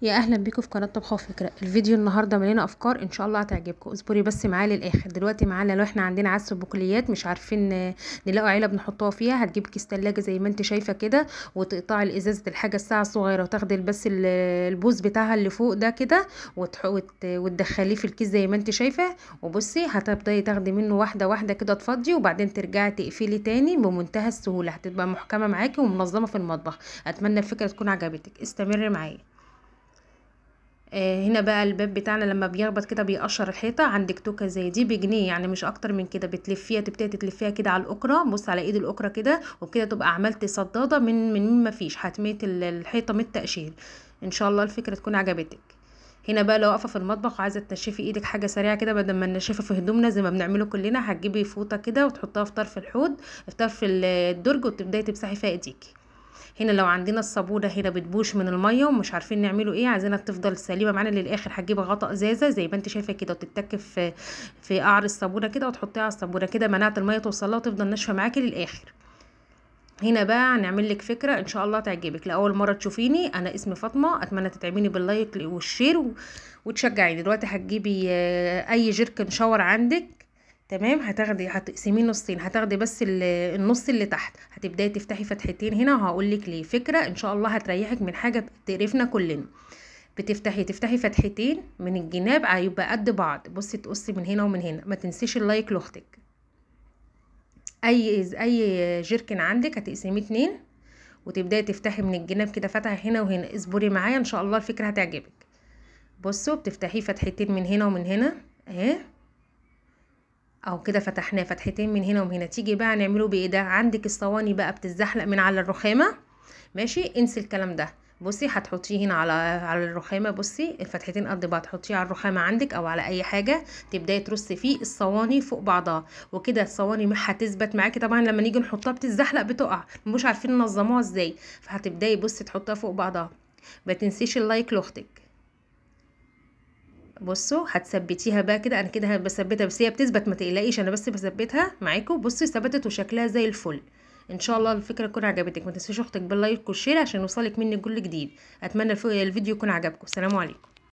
يا اهلا بيكم في قناه طبخه وفكره. الفيديو النهارده ملينا افكار ان شاء الله هتعجبكم. اصبري بس معايا للاخر. دلوقتي معانا لو احنا عندنا عدس بقوليات مش عارفين نلاقوا علب نحطها فيها، هتجيب كيس تلاجة زي ما انت شايفه كده، وتقطعي الازازه الحاجه الساعه الصغيره، وتاخدي بس البوز بتاعها اللي فوق ده كده، وتدخليه في الكيس زي ما انت شايفه. وبصي هتبداي تاخدي منه واحده واحده كده تفضي، وبعدين ترجعي تقفلي تاني بمنتهى السهوله، هتبقى محكمه معاكي ومنظمه في المطبخ. اتمنى الفكره تكون عجبتك، استمري معايا. هنا بقى الباب بتاعنا لما بيخبط كده بيقشر الحيطه. عندك توكه زي دي بجنيه، يعني مش اكتر من كده، بتلفيها تبتدي تلفيها كده على الاكره، بص على ايد الاكره كده، وبكده تبقى عملت صداده من ما فيش، حتميه الحيطه من التقشير. ان شاء الله الفكره تكون عجبتك. هنا بقى لو واقفه في المطبخ وعايزه تنشفي ايدك حاجه سريعه كده، بدل ما ننشفها في هدومنا زي ما بنعمله كلنا، هتجيبي فوطه كده وتحطها في طرف الحوض، في طرف الدرج، وتبداي تمسحي فيها ايديكي. هنا لو عندنا الصابونه هنا بتبوش من الميه ومش عارفين نعمله ايه، عايزينها تفضل سليمه معانا للاخر، هتجيبي غطا ازازه زي ما انت شايفه كده، وتتك في قعر الصابونه كده، وتحطيها على الصابونه كده، منعت الميه توصلها وتفضل ناشفه معاكي للاخر. هنا بقى هنعمل لك فكره ان شاء الله تعجبك. لاول مره تشوفيني، انا اسمي فاطمه، اتمنى تدعميني باللايك والشير وتشجعيني. دلوقتي هتجيبي اي جيركن شاور عندك، تمام، هتقسميه نصين، هتاخدي بس النص اللي تحت، هتبداي تفتحي فتحتين هنا، وهقول لك ليه. فكره ان شاء الله هتريحك من حاجه بتقرفنا كلنا. تفتحي فتحتين من الجناب، هيبقى قد بعض. بصي تقصي من هنا ومن هنا. ما تنسيش اللايك لاختك. اي جيركن عندك هتقسميه اتنين، وتبداي تفتحي من الجناب كده فتحه هنا وهنا. اصبري معايا ان شاء الله الفكره هتعجبك. بصوا بتفتحيه فتحتين من هنا ومن هنا اهي، او كده فتحناه فتحتين من هنا ومن هنا. تيجي بقى نعمله بايه ده؟ عندك الصواني بقى بتتزحلق من على الرخامه، ماشي، انسي الكلام ده. بصي هتحطيه هنا على الرخامه، بصي الفتحتين قد بعض، تحطيه على الرخامه عندك او على اي حاجه، تبداي ترصي فيه الصواني فوق بعضها، وكده الصواني مش هتثبت معاكي. طبعا لما نيجي نحطها بتتزحلق بتقع، مش عارفين ننظموها ازاي، فهتبداي بصي تحطها فوق بعضها. ما تنسيش اللايك لاختك. بصوا هتثبتيها بقى كده، انا كده بثبتها، بس هي بتثبت ما تقلقيش، انا بس بثبتها معاكم. بصي ثبتت وشكلها زي الفل. ان شاء الله الفكره تكون عجبتك. ما تنسيش اختك باللايك والشير عشان يوصلك مني كل جديد. اتمنى الفيديو يكون عجبكم. السلام عليكم.